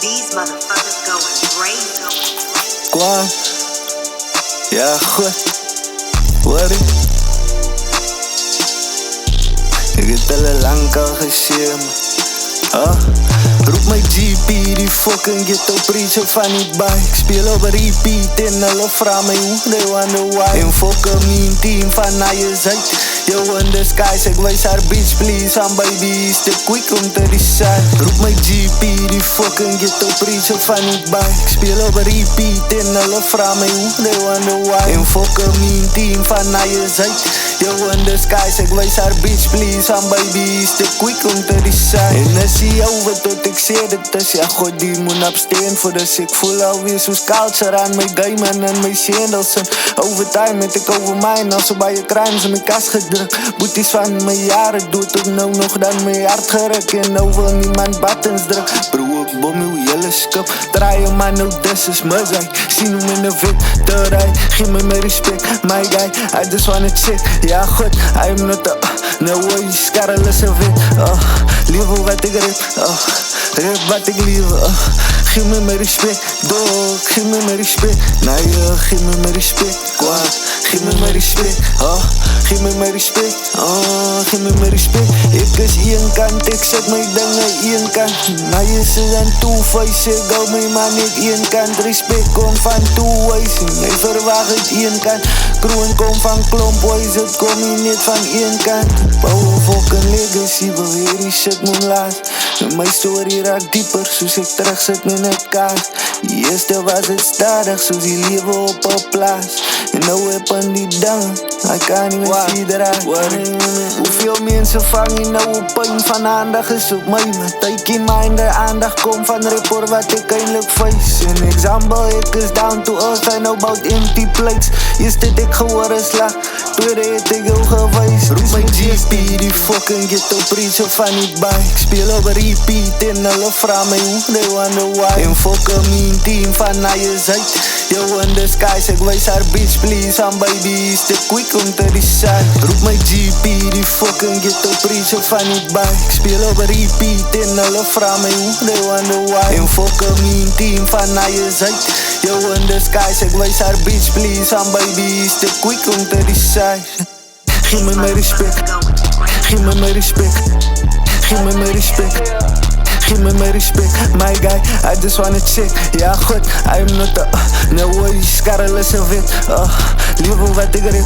These motherfuckers going crazy. Kwam, ja goed, hoor ik. Ik het al lang al gezien, roep my GP, die fucking ghetto preacher van die bike. Speel op repeat en hulle vra my hoe, they wonder why. En fucking mean team van na je zijt. Yo in the skies, ek wys haar bitch please. Aan baby is te quick om te decide. Roep my GP, die fucking ghetto preacher van die bike. Speel op repeat en hulle vra my hoe, they wonder why. En fucking mean team van na je zijt. Yo in the skies, ek wys haar bitch please. Aan baby is te quick om te decide. En as jy over tot ek sê dit is, ja god die moet abstain voor dus ek voel alweer soos culture aan my game en my sandals. En overtime het ek over mine, al so baie crimes in my kas gedruk. Boeties van my jaren dood tot nou nog dan my hart geruk. En nou wil niemand buttons druk. Bro ek bom hoe jylle skip. Draai om man nou dis is my guy. Sien hoe my nou wit te rij. Geef my respect, my guy. I just wanna check, ja god I am not a no way, skarrel is a wit. Lewe wat ek rip, rip wat ek lewe. Geef my respect, dog, geef my respect. Nee, geef my respect, kwaad. Geef my respect, geef my respect, geef my respect. Ek is een kant, ek sit my dinge een kant. Nou jy sit aan two face, ek hou my man net een kant. Respect kom van two ways, en jy verwag het een kant. Kroon kom van klomp ways, het kom nie net van een kant. Bouw een fucking legacy, wil hierdie shit moet laat. En my story raak dieper, soos ek terug sit in het kaart. Die eerste was het stadig, soos die lewe op 'n plaas. En nou heb aan die ding, I can't even see the right. Hoeveel mense vang jy nou op pijn van aandag is op my. Maar tykie minder aandag kom van rapport wat ek eindelijk face. En example, ek is down to earth, I know about empty plates. Eerst het ek gehoor een slag, tweede het ek jou gewys. Roep my GP, die fucking ghetto preacher van die bike. Speel op repeat en hulle vra my hoe, they wonder why. En fucking mean team van na je zijt. Yo in the skies, ek wys haar bitch please. Aan baby is te quick om te decide. Roep my GP, die fucking ghetto preacher van die bike. Speel op repeat en hulle vra my hoe, they wonder why. En fucking mean team van na je zijt. Yo in the skies, ek wys haar bitch please. Aan baby is te quick om te decide. Geef my respect, geef my respect, geef my respect. Geef my respect, my guy, I just wanna check. Ja goed, I am not a no way, skarrel is a wit. Lewe wat ek rip,